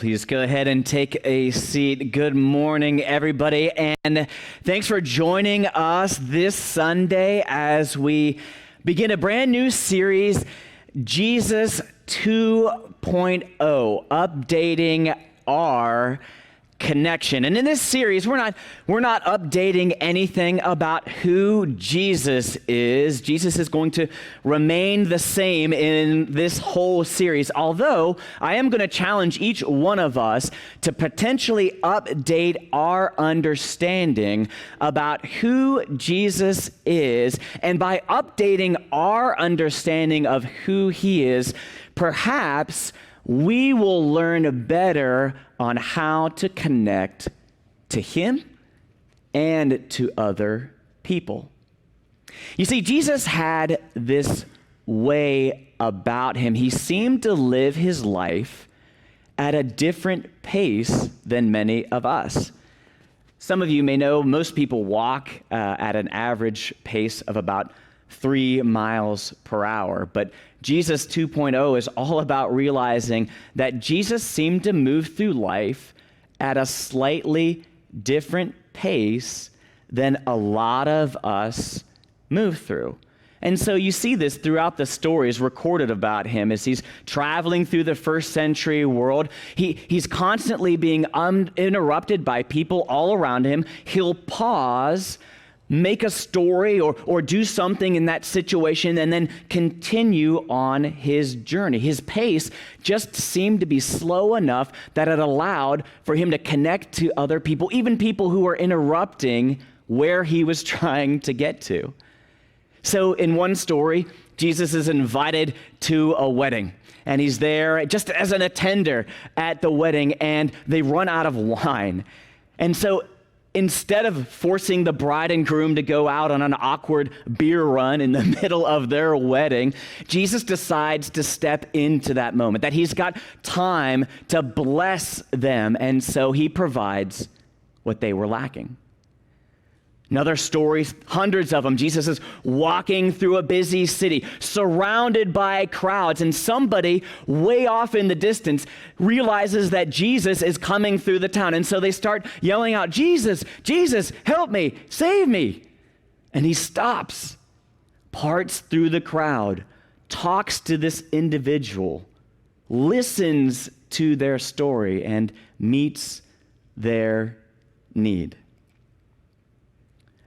Please go ahead and take a seat. Good morning, everybody, and thanks for joining us this Sunday as we begin a brand new series, Jesus 2.0, updating our connection. And in this series, we're not updating anything about who Jesus is. Jesus is going to remain the same in this whole series, although I am going to challenge each one of us to potentially update our understanding about who Jesus is. And by updating our understanding of who he is, perhaps we will learn better on how to connect to him and to other people. You see, Jesus had this way about him. He seemed to live his life at a different pace than many of us. Some of you may know most people walk at an average pace of about 3 miles per hour, but Jesus 2.0 is all about realizing that Jesus seemed to move through life at a slightly different pace than a lot of us move through. And so you see this throughout the stories recorded about him as he's traveling through the first century world. He's constantly being interrupted by people all around him. He'll pause, make a story or do something in that situation, and then continue on his journey. His pace just seemed to be slow enough that it allowed for him to connect to other people, even people who were interrupting where he was trying to get to. So in one story, Jesus is invited to a wedding, and he's there just as an attender at the wedding, and they run out of wine. And so instead of forcing the bride and groom to go out on an awkward beer run in the middle of their wedding, Jesus decides to step into that moment, that he's got time to bless them, and so he provides what they were lacking. Another story, hundreds of them, Jesus is walking through a busy city, surrounded by crowds, and somebody way off in the distance realizes that Jesus is coming through the town. And so they start yelling out, "Jesus, Jesus, help me, save me." And he stops, parts through the crowd, talks to this individual, listens to their story, and meets their need.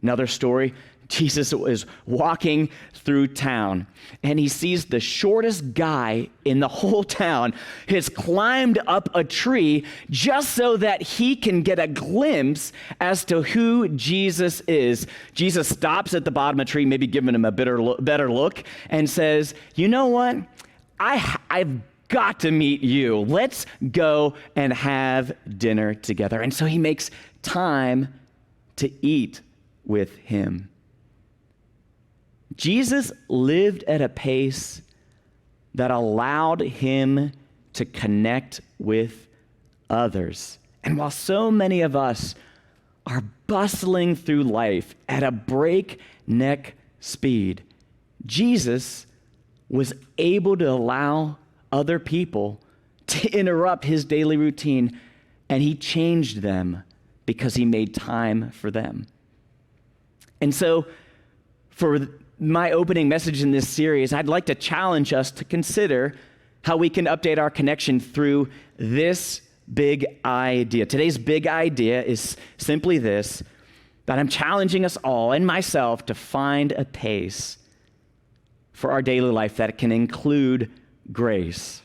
Another story, Jesus is walking through town, and he sees the shortest guy in the whole town has climbed up a tree just so that he can get a glimpse as to who Jesus is. Jesus stops at the bottom of the tree, maybe giving him a better look, and says, "You know what? I've got to meet you. Let's go and have dinner together." And so he makes time to eat with him. Jesus lived at a pace that allowed him to connect with others. And while so many of us are bustling through life at a breakneck speed, Jesus was able to allow other people to interrupt his daily routine, and he changed them because he made time for them. And so for my opening message in this series, I'd like to challenge us to consider how we can update our connection through this big idea. Today's big idea is simply this, that I'm challenging us all and myself to find a pace for our daily life that can include grace.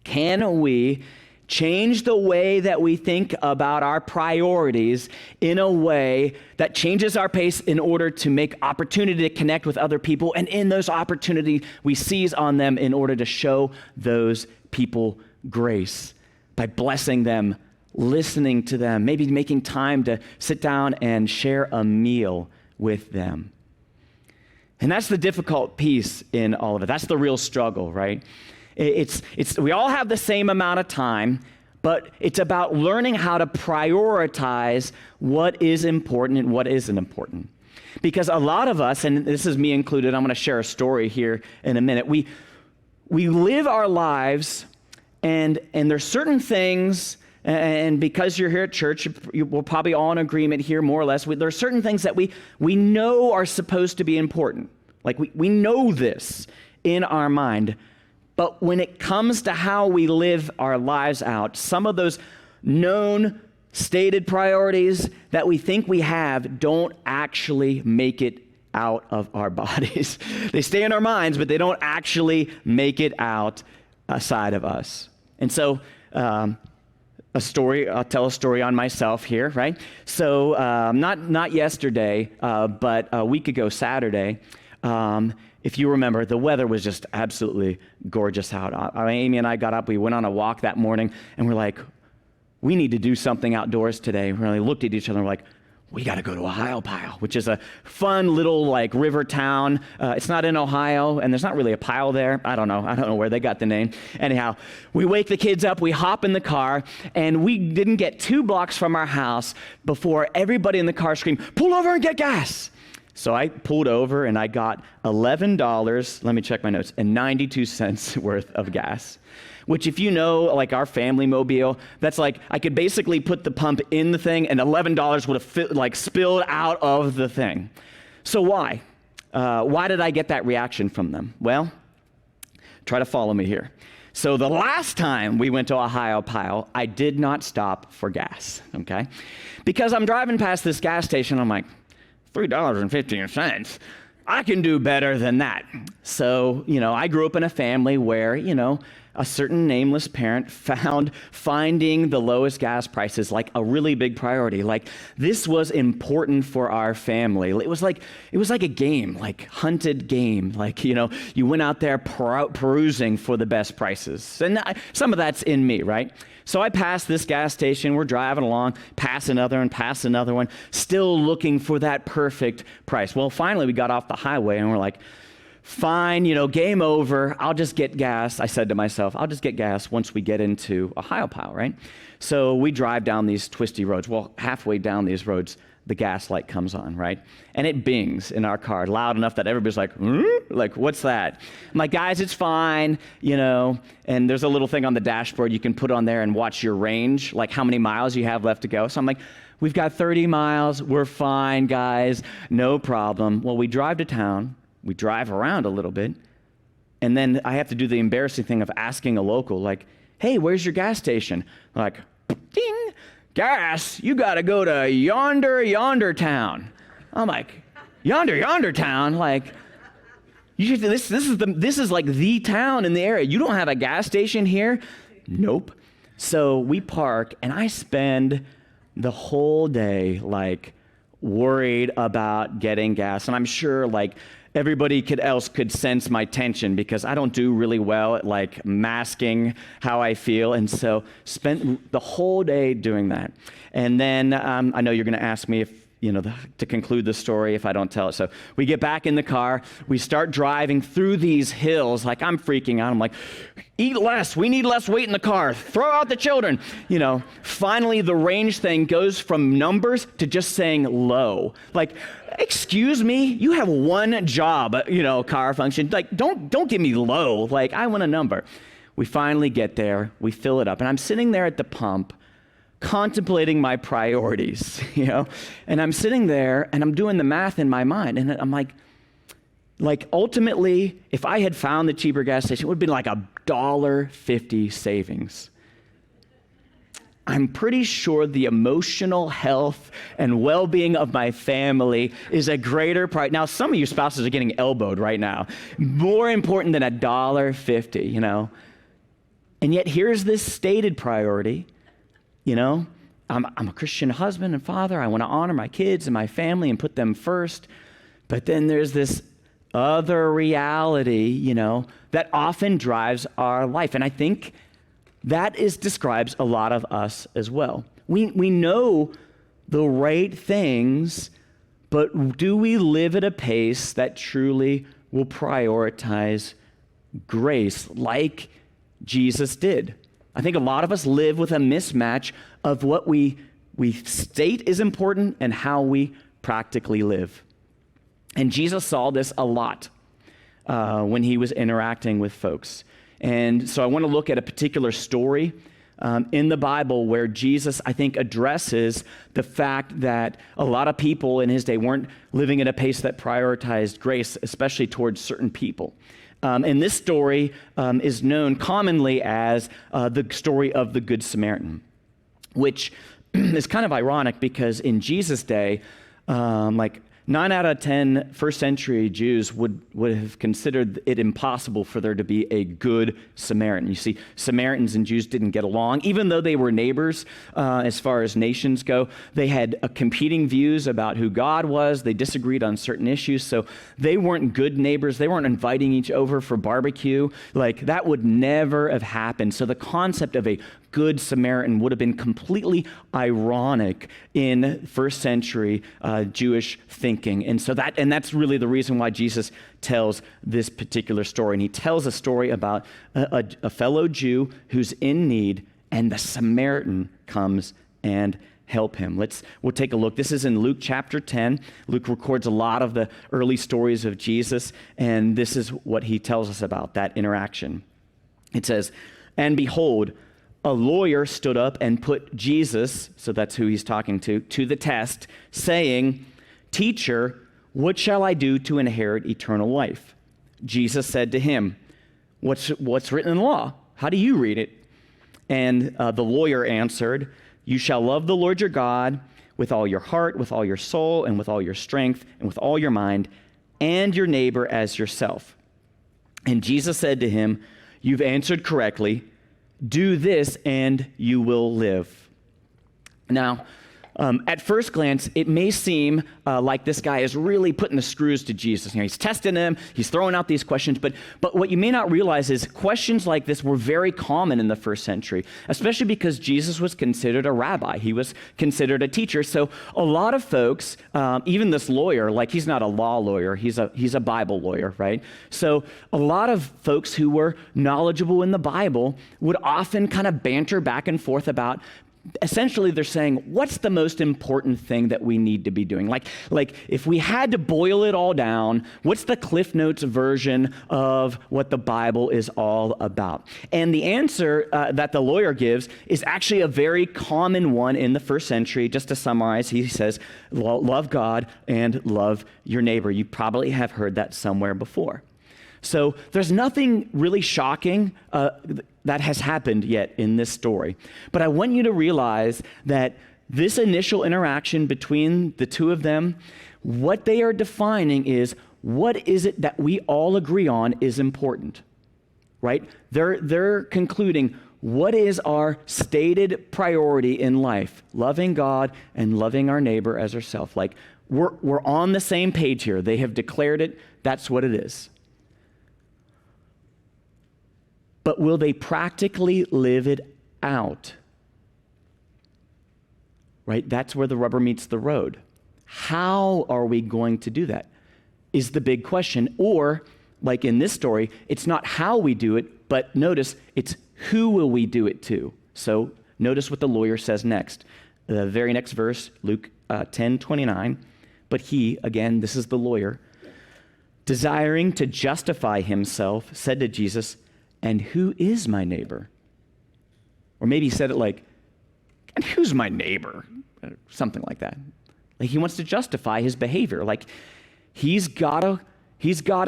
Can we change the way that we think about our priorities in a way that changes our pace in order to make opportunity to connect with other people, and in those opportunities, we seize on them in order to show those people grace by blessing them, listening to them, maybe making time to sit down and share a meal with them. And that's the difficult piece in all of it. That's the real struggle, right? We all have the same amount of time, but it's about learning how to prioritize what is important and what isn't important. Because a lot of us, and this is me included, I'm going to share a story here in a minute, we live our lives And there's certain things, and because you're here at church, we're probably all in agreement here, more or less. There are certain things that we know are supposed to be important. Like we know this in our mind. But when it comes to how we live our lives out, some of those known, stated priorities that we think we have don't actually make it out of our bodies. They stay in our minds, but they don't actually make it out aside of us. And so I'll tell a story on myself here, right? So not yesterday, but a week ago Saturday, if you remember, the weather was just absolutely gorgeous out. Amy and I got up, we went on a walk that morning, and we're like, we need to do something outdoors today. We really looked at each other and we're like, we got to go to Ohio Pile, which is a fun little like river town. It's not in Ohio, and there's not really a pile there. I don't know where they got the name. Anyhow, we wake the kids up, we hop in the car, and we didn't get 2 blocks from our house before everybody in the car screamed, pull over and get gas. So I pulled over and I got $11, let me check my notes, and 92 cents worth of gas. Which if you know, like our family mobile, that's like, I could basically put the pump in the thing and $11 would have spilled out of the thing. So why? Why did I get that reaction from them? Well, try to follow me here. So the last time we went to Ohio Pile, I did not stop for gas, okay? Because I'm driving past this gas station, I'm like, $3.15. I can do better than that. So, I grew up in a family where, a certain nameless parent found finding the lowest gas prices like a really big priority. Like this was important for our family. It was like a game, like hunted game. Like, you went out there perusing for the best prices. And some of that's in me, right? So I passed this gas station, we're driving along, pass another one, still looking for that perfect price. Well, finally we got off the highway and we're like, fine, game over, I'll just get gas. I said to myself, I'll just get gas once we get into Ohio Pile, right? So we drive down these twisty roads. Well, halfway down these roads, the gas light comes on, right? And it bings in our car loud enough that everybody's like, like, what's that? I'm like, guys, it's fine, and there's a little thing on the dashboard you can put on there and watch your range, like how many miles you have left to go. So I'm like, we've got 30 miles, we're fine, guys, no problem. Well, we drive to town, we drive around a little bit, and then I have to do the embarrassing thing of asking a local, like, hey, where's your gas station? Like, ding, gas, you got to go to yonder town. I'm like, yonder town? Like, this is like the town in the area. You don't have a gas station here? Nope. So we park, and I spend the whole day, like, worried about getting gas. And I'm sure, like, everybody else could sense my tension because I don't do really well at like masking how I feel, and so spent the whole day doing that. And then I know you're going to ask me if to conclude the story if I don't tell it. So we get back in the car, we start driving through these hills. Like I'm freaking out. I'm like, eat less. We need less weight in the car. Throw out the children. Finally the range thing goes from numbers to just saying low. Like, excuse me, you have one job, car function. Like, don't give me low. Like, I want a number. We finally get there. We fill it up. And I'm sitting there at the pump contemplating my priorities, and I'm sitting there and I'm doing the math in my mind. And I'm like ultimately, if I had found the cheaper gas station, it would have been like $1.50 savings. I'm pretty sure the emotional health and well-being of my family is a greater priority. Now, some of you spouses are getting elbowed right now. More important than $1.50, And yet here's this stated priority. I'm a Christian husband and father. I want to honor my kids and my family and put them first. But then there's this other reality, that often drives our life. And I think that describes a lot of us as well. We know the right things, but do we live at a pace that truly will prioritize grace like Jesus did? I think a lot of us live with a mismatch of what we state is important and how we practically live. And Jesus saw this a lot when he was interacting with folks. And so I want to look at a particular story in the Bible where Jesus, I think, addresses the fact that a lot of people in his day weren't living at a pace that prioritized grace, especially towards certain people. And this story is known commonly as the story of the Good Samaritan, which is kind of ironic because in Jesus' day, 9 out of 10 first century Jews would have considered it impossible for there to be a good Samaritan. You see, Samaritans and Jews didn't get along. Even though they were neighbors as far as nations go, they had competing views about who God was. They disagreed on certain issues, so they weren't good neighbors. They weren't inviting each over for barbecue. Like, that would never have happened. So the concept of a Good Samaritan would have been completely ironic in first century Jewish thinking. And so that's really the reason why Jesus tells this particular story. And he tells a story about a fellow Jew who's in need, and the Samaritan comes and help him. We'll take a look. This is in Luke chapter 10. Luke records a lot of the early stories of Jesus, and this is what he tells us about that interaction. It says, "And behold, a lawyer stood up and put Jesus," so that's who he's talking to the test, saying, "Teacher, what shall I do to inherit eternal life?" Jesus said to him, What's written in the law? How do you read it?" And the lawyer answered, "You shall love the Lord your God with all your heart, with all your soul, and with all your strength, and with all your mind, and your neighbor as yourself." And Jesus said to him, "You've answered correctly. Do this and you will live." Now, at first glance, it may seem like this guy is really putting the screws to Jesus. You know, he's testing him, he's throwing out these questions, but what you may not realize is questions like this were very common in the first century, especially because Jesus was considered a rabbi. He was considered a teacher. So a lot of folks, even this lawyer, like, he's not a law lawyer, he's a Bible lawyer, right? So a lot of folks who were knowledgeable in the Bible would often kind of banter back and forth about, essentially, they're saying, what's the most important thing that we need to be doing? Like if we had to boil it all down, what's the Cliff Notes version of what the Bible is all about? And the answer that the lawyer gives is actually a very common one in the first century. Just to summarize, he says, love God and love your neighbor. You probably have heard that somewhere before. So there's nothing really shocking that has happened yet in this story. But I want you to realize that this initial interaction between the two of them, what they are defining is, what is it that we all agree on is important, right? They're concluding, what is our stated priority in life? Loving God and loving our neighbor as ourselves. Like, we're on the same page here. They have declared it. That's what it is. But will they practically live it out? Right? That's where the rubber meets the road. How are we going to do that is the big question. Or, like in this story, it's not how we do it, but notice it's who will we do it to. So notice what the lawyer says next. The very next verse, Luke 10:29. "But he," again, this is the lawyer, "desiring to justify himself, said to Jesus, 'And who is my neighbor?'" Or maybe he said it like, "And who's my neighbor?" Something like that. Like, he wants to justify his behavior. Like, he's got a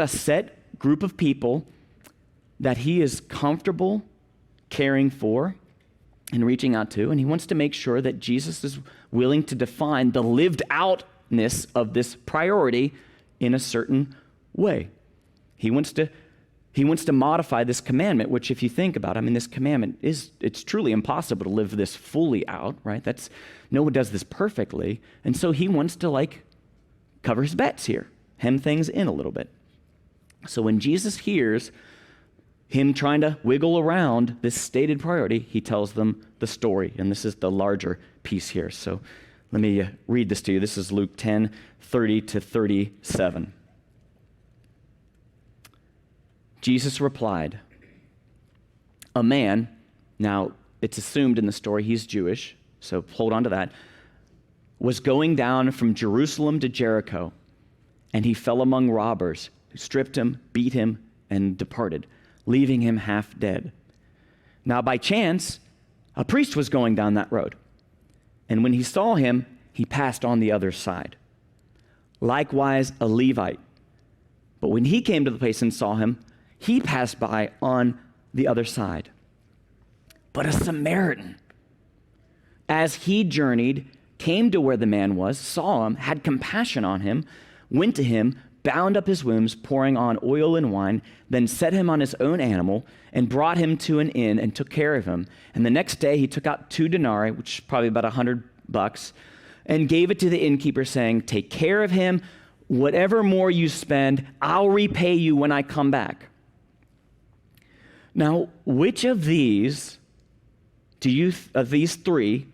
set group of people that he is comfortable caring for and reaching out to, and he wants to make sure that Jesus is willing to define the lived outness of this priority in a certain way. He wants to modify this commandment, which, if you think about it, I mean, this commandment it's truly impossible to live this fully out, right? No one does this perfectly. And so he wants to, cover his bets here, hem things in a little bit. So when Jesus hears him trying to wiggle around this stated priority, he tells them the story. And this is the larger piece here. So let me read this to you. This is Luke 10:30-37. Jesus replied, "A man," now it's assumed in the story he's Jewish, so hold on to that, "was going down from Jerusalem to Jericho, and he fell among robbers, who stripped him, beat him, and departed, leaving him half dead. Now, by chance, a priest was going down that road, and when he saw him, he passed on the other side. Likewise, a Levite. But when he came to the place and saw him, he passed by on the other side. But a Samaritan, as he journeyed, came to where the man was, saw him, had compassion on him, went to him, bound up his wounds, pouring on oil and wine, then set him on his own animal and brought him to an inn and took care of him. And the next day he took out 2 denarii, which is probably about $100, and gave it to the innkeeper, saying, "Take care of him. Whatever more you spend, I'll repay you when I come back." Now, which of these three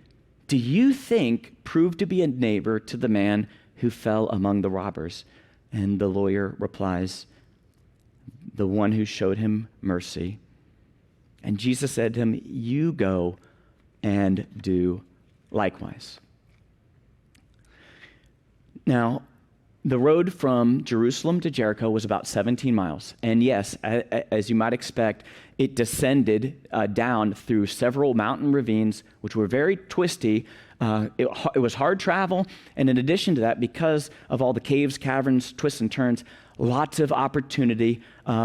do you think proved to be a neighbor to the man who fell among the robbers? And the lawyer replies, "The one who showed him mercy." And Jesus said to him, "You go and do likewise." Now, the road from Jerusalem to Jericho was about 17 miles. And yes, as you might expect, it descended down through several mountain ravines, which were very twisty. It was hard travel. And in addition to that, because of all the caves, caverns, twists and turns, lots of opportunity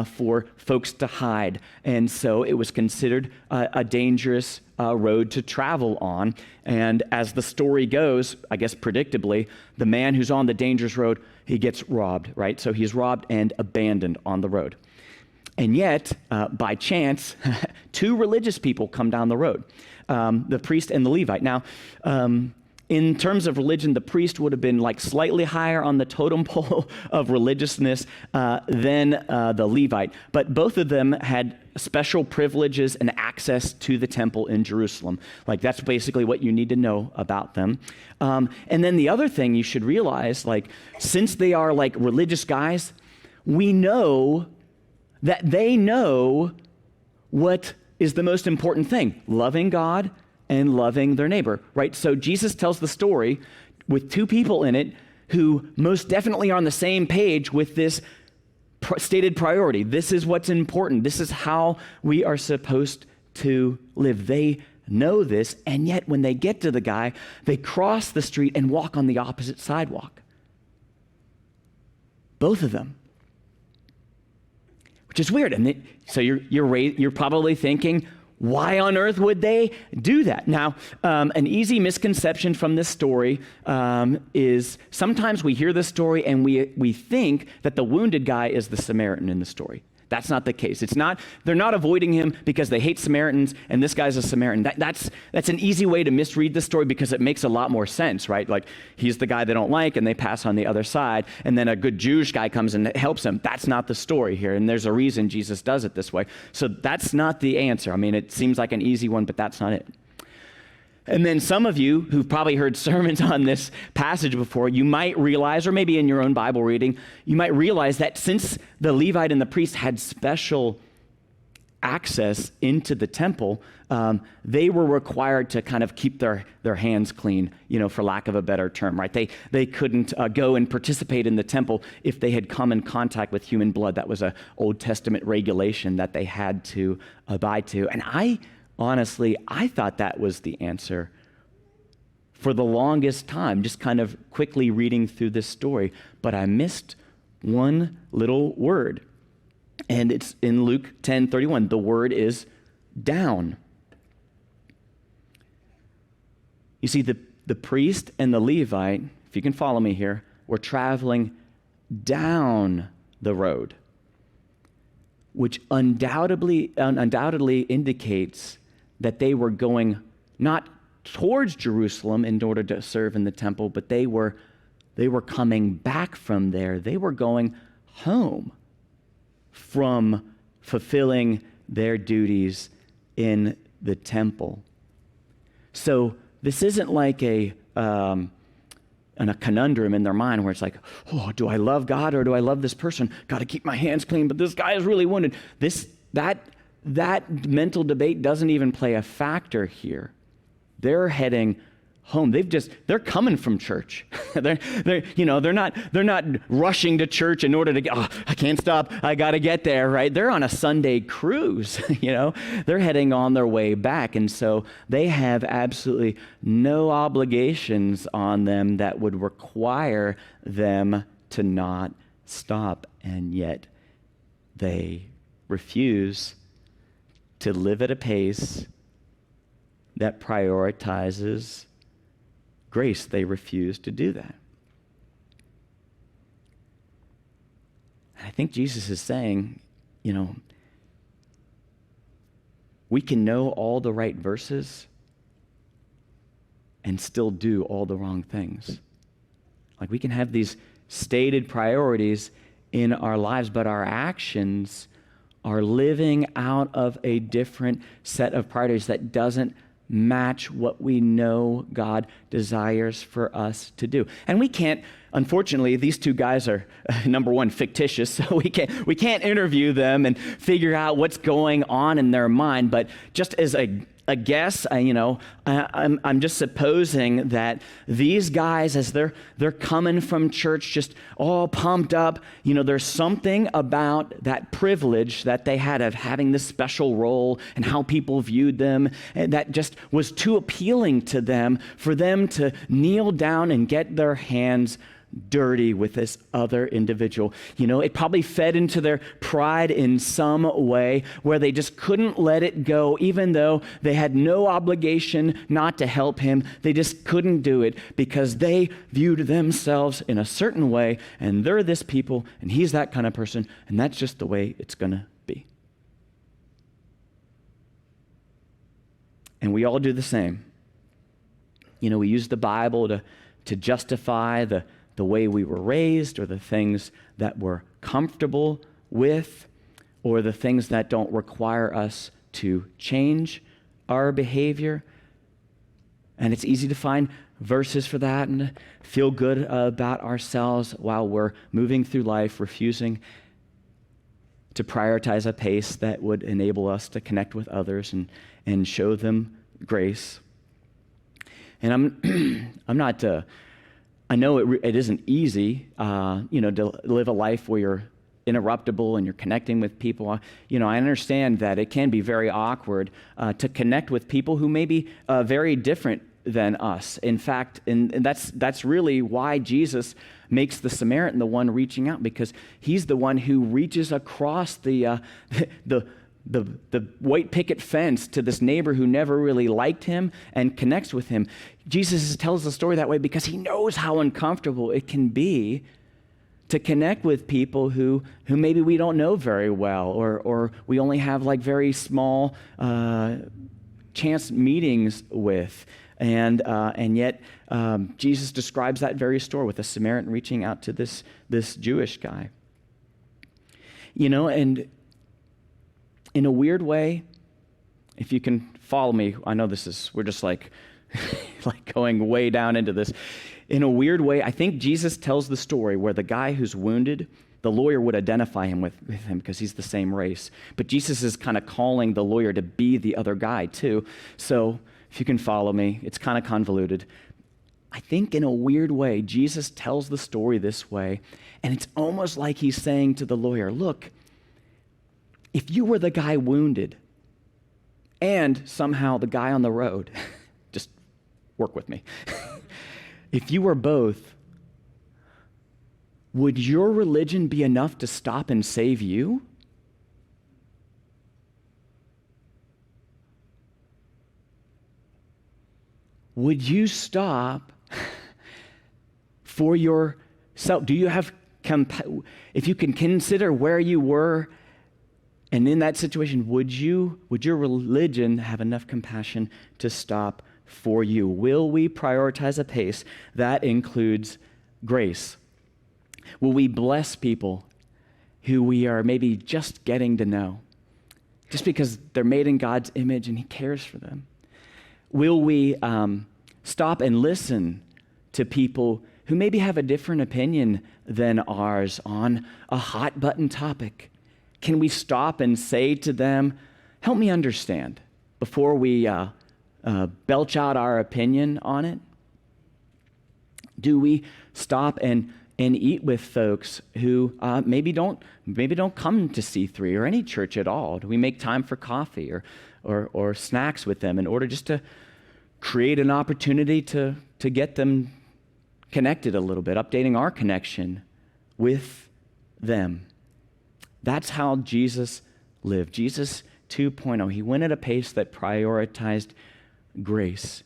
for folks to hide. And so it was considered a dangerous road to travel on. And as the story goes, I guess predictably, the man who's on the dangerous road, he gets robbed, right? So he's robbed and abandoned on the road. And yet, by chance, 2 religious people come down the road, the priest and the Levite. Now, in terms of religion, the priest would have been like slightly higher on the totem pole of religiousness than the Levite. But both of them had special privileges and access to the temple in Jerusalem. Like, that's basically what you need to know about them. And then the other thing you should realize, like, since they are like religious guys, we know that they know what is the most important thing: loving God and loving their neighbor, right? So Jesus tells the story with 2 people in it who most definitely are on the same page with this stated priority. This is what's important. This is how we are supposed to live. They know this, and yet when they get to the guy, they cross the street and walk on the opposite sidewalk. Both of them. Which is weird. And so you're probably thinking, why on earth would they do that? Now, an easy misconception from this story is sometimes we hear this story and we think that the wounded guy is the Samaritan in the story. That's not the case. They're not avoiding him because they hate Samaritans and this guy's a Samaritan. That's an easy way to misread the story because it makes a lot more sense, right? Like, he's the guy they don't like and they pass on the other side, and then a good Jewish guy comes and helps him. That's not the story here, and there's a reason Jesus does it this way. So that's not the answer. I mean, it seems like an easy one, but that's not it. And then some of you who've probably heard sermons on this passage before, you might realize, or maybe in your own Bible reading, you might realize that since the Levite and the priest had special access into the temple, they were required to kind of keep their hands clean, for lack of a better term, right? They couldn't go and participate in the temple if they had come in contact with human blood. That was an Old Testament regulation that they had to abide to. And honestly, I thought that was the answer for the longest time, just kind of quickly reading through this story. But I missed one little word, and it's in Luke 10:31. The word is down. You see, the priest and the Levite, if you can follow me here, were traveling down the road, which undoubtedly indicates that they were going not towards Jerusalem in order to serve in the temple, but they were coming back from there. They were going home from fulfilling their duties in the temple. So this isn't like a conundrum in their mind where it's like, oh, do I love God or do I love this person? Got to keep my hands clean, but this guy is really wounded. That mental debate doesn't even play a factor here. They're heading home. They're coming from church. they're not rushing to church in order to get, I can't stop, I got to get there, right? They're on a Sunday cruise, They're heading on their way back. And so they have absolutely no obligations on them that would require them to not stop. And yet they refuse to live at a pace that prioritizes grace. They refuse to do that. And I think Jesus is saying, we can know all the right verses and still do all the wrong things. Like we can have these stated priorities in our lives, but our actions are living out of a different set of priorities that doesn't match what we know God desires for us to do. And we can't, unfortunately, these two guys are, number one, fictitious, so we can't interview them and figure out what's going on in their mind, but just as a guess, I'm just supposing that these guys, as they're coming from church just all pumped up, there's something about that privilege that they had of having this special role and how people viewed them, and that just was too appealing to them for them to kneel down and get their hands dirty with this other individual. It probably fed into their pride in some way where they just couldn't let it go, even though they had no obligation not to help him. They just couldn't do it because they viewed themselves in a certain way, and they're this people, and he's that kind of person, and that's just the way it's going to be. And we all do the same. We use the Bible to justify the way we were raised, or the things that we're comfortable with, or the things that don't require us to change our behavior. And it's easy to find verses for that and feel good about ourselves while we're moving through life, refusing to prioritize a pace that would enable us to connect with others and show them grace. And I'm not I know it isn't easy, to live a life where you're interruptible and you're connecting with people. I understand that it can be very awkward to connect with people who may be very different than us. In fact, and that's really why Jesus makes the Samaritan the one reaching out, because he's the one who reaches across the white picket fence to this neighbor who never really liked him and connects with him. Jesus tells the story that way because he knows how uncomfortable it can be to connect with people who maybe we don't know very well, or we only have like very small chance meetings with. And yet Jesus describes that very story with a Samaritan reaching out to this Jewish guy. And in a weird way, if you can follow me, I know we're just like going way down into this. In a weird way, I think Jesus tells the story where the guy who's wounded, the lawyer would identify him with him because he's the same race. But Jesus is kind of calling the lawyer to be the other guy too. So if you can follow me, it's kind of convoluted. I think in a weird way, Jesus tells the story this way, and it's almost like he's saying to the lawyer, look, if you were the guy wounded and somehow the guy on the road, just work with me. If you were both, would your religion be enough to stop and save you? Would you stop for yourself? Do you have, if you can consider where you were, and in that situation, would your religion have enough compassion to stop for you? Will we prioritize a pace that includes grace? Will we bless people who we are maybe just getting to know, just because they're made in God's image and he cares for them? Will we stop and listen to people who maybe have a different opinion than ours on a hot button topic? Can we stop and say to them, help me understand, before we belch out our opinion on it? Do we stop and eat with folks who maybe don't come to C3 or any church at all? Do we make time for coffee or snacks with them in order just to create an opportunity to get them connected a little bit, updating our connection with them? That's how Jesus lived. Jesus 2.0. He went at a pace that prioritized grace.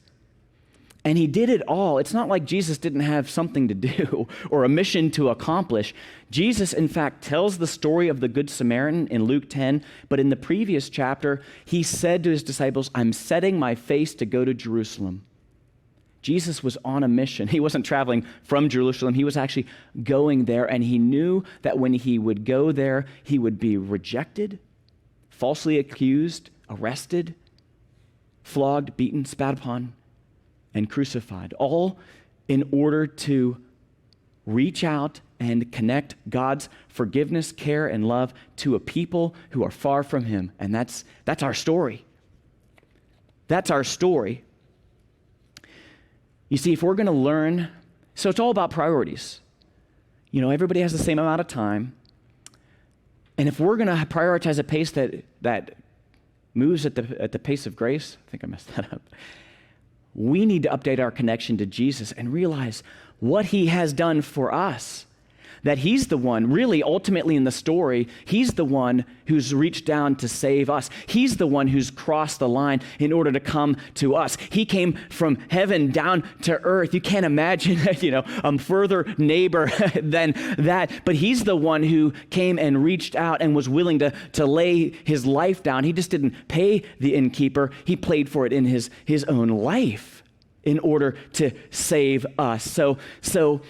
And he did it all. It's not like Jesus didn't have something to do or a mission to accomplish. Jesus, in fact, tells the story of the Good Samaritan in Luke 10, but in the previous chapter, he said to his disciples, I'm setting my face to go to Jerusalem. Jesus was on a mission. He wasn't traveling from Jerusalem. He was actually going there, and he knew that when he would go there, he would be rejected, falsely accused, arrested, flogged, beaten, spat upon, and crucified, all in order to reach out and connect God's forgiveness, care, and love to a people who are far from him. And that's our story. That's our story. You see, if we're going to learn, so it's all about priorities. You know, everybody has the same amount of time. And if we're going to prioritize a pace that moves at the pace of grace, I think I messed that up. We need to update our connection to Jesus and realize what he has done for us. That he's the one, really, ultimately in the story, he's the one who's reached down to save us. He's the one who's crossed the line in order to come to us. He came from heaven down to earth. You can't imagine, a further neighbor than that. But he's the one who came and reached out and was willing to lay his life down. He just didn't pay the innkeeper. He paid for it in his own life in order to save us. So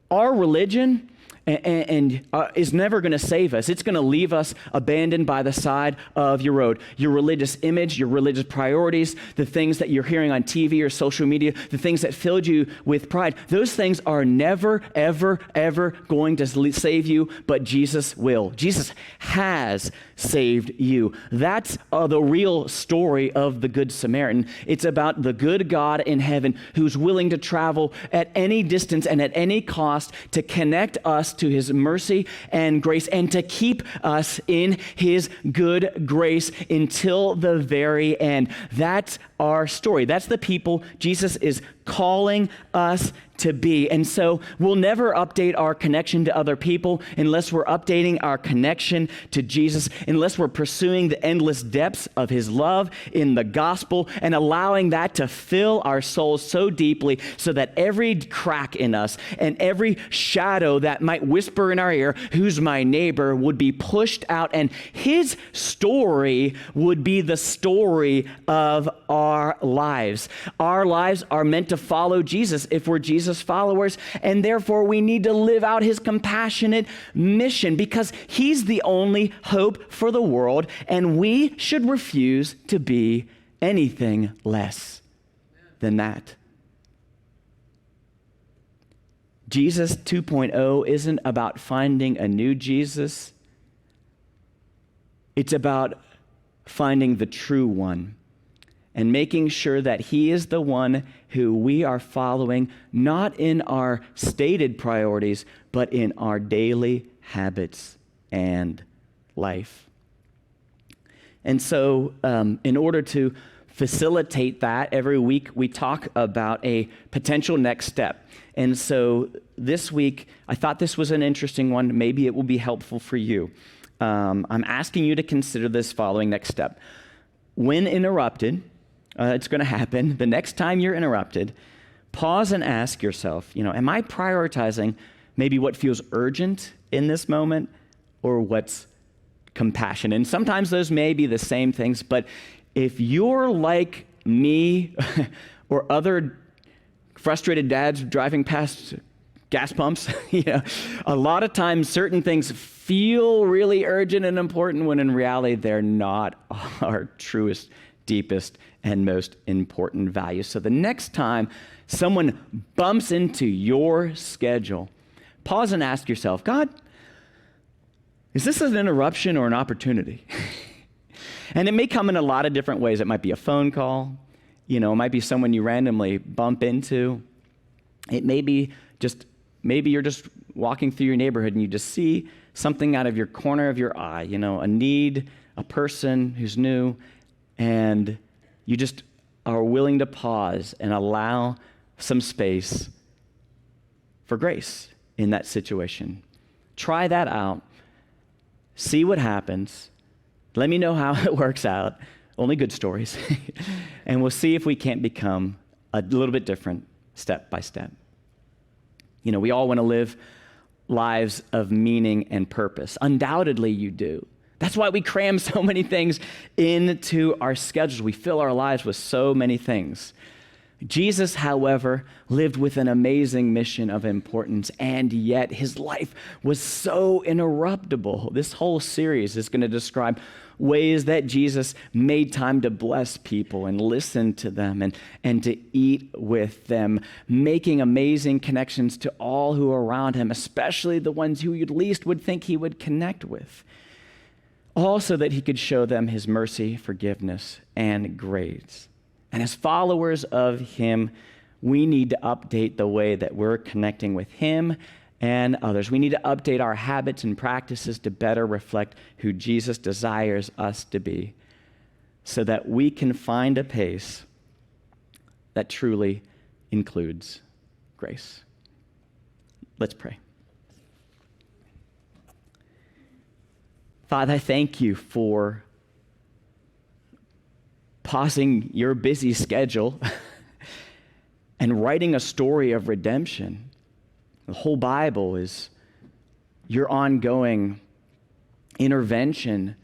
our religion is never going to save us. It's going to leave us abandoned by the side of your road. Your religious image, your religious priorities, the things that you're hearing on TV or social media, the things that filled you with pride, those things are never, ever, ever going to save you, but Jesus will. Jesus has saved you. That's the real story of the Good Samaritan. It's about the good God in heaven who's willing to travel at any distance and at any cost to connect us to his mercy and grace and to keep us in his good grace until the very end. That's our story. That's the people Jesus is calling us to be. And so we'll never update our connection to other people unless we're updating our connection to Jesus, unless we're pursuing the endless depths of his love in the gospel and allowing that to fill our souls so deeply so that every crack in us and every shadow that might whisper in our ear, who's my neighbor, would be pushed out and his story would be the story of our lives. Our lives are meant to follow Jesus if we're Jesus followers, and therefore we need to live out his compassionate mission because he's the only hope for the world, and we should refuse to be anything less than that. Jesus 2.0 isn't about finding a new Jesus. It's about finding the true one and making sure that he is the one who we are following, not in our stated priorities, but in our daily habits and life. And so in order to facilitate that, every week we talk about a potential next step. And so this week, I thought this was an interesting one. Maybe it will be helpful for you. I'm asking you to consider this following next step. When interrupted, it's going to happen. The next time you're interrupted, pause and ask yourself, am I prioritizing maybe what feels urgent in this moment or what's compassion? And sometimes those may be the same things, but if you're like me or other frustrated dads driving past gas pumps, a lot of times certain things feel really urgent and important when in reality they're not our truest, deepest, and most important values. So the next time someone bumps into your schedule, pause and ask yourself, God, is this an interruption or an opportunity? And it may come in a lot of different ways. It might be a phone call. It might be someone you randomly bump into. It may be maybe you're just walking through your neighborhood and you just see something out of your corner of your eye, a need, a person who's new, and you just are willing to pause and allow some space for grace in that situation. Try that out. See what happens. Let me know how it works out. Only good stories. And we'll see if we can't become a little bit different step by step. We all want to live lives of meaning and purpose. Undoubtedly, you do. That's why we cram so many things into our schedules. We fill our lives with so many things. Jesus, however, lived with an amazing mission of importance, and yet his life was so interruptible. This whole series is going to describe ways that Jesus made time to bless people and listen to them and to eat with them, making amazing connections to all who are around him, especially the ones who you least would think he would connect with. Also that he could show them his mercy, forgiveness, and grace. And as followers of him, we need to update the way that we're connecting with him and others. We need to update our habits and practices to better reflect who Jesus desires us to be, so that we can find a pace that truly includes grace. Let's pray. Father, I thank you for pausing your busy schedule and writing a story of redemption. The whole Bible is your ongoing intervention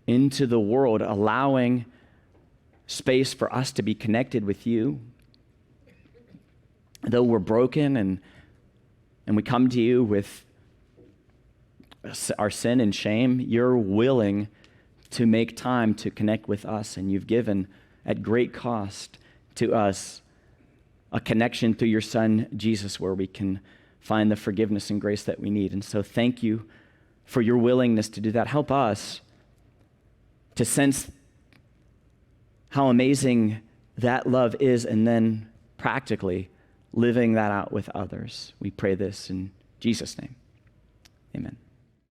into the world, allowing space for us to be connected with you. Though we're broken and we come to you with our sin and shame, you're willing to make time to connect with us, and you've given at great cost to us a connection through your Son, Jesus, where we can find the forgiveness and grace that we need. And so thank you for your willingness to do that. Help us to sense how amazing that love is, and then practically living that out with others. We pray this in Jesus' name. Amen.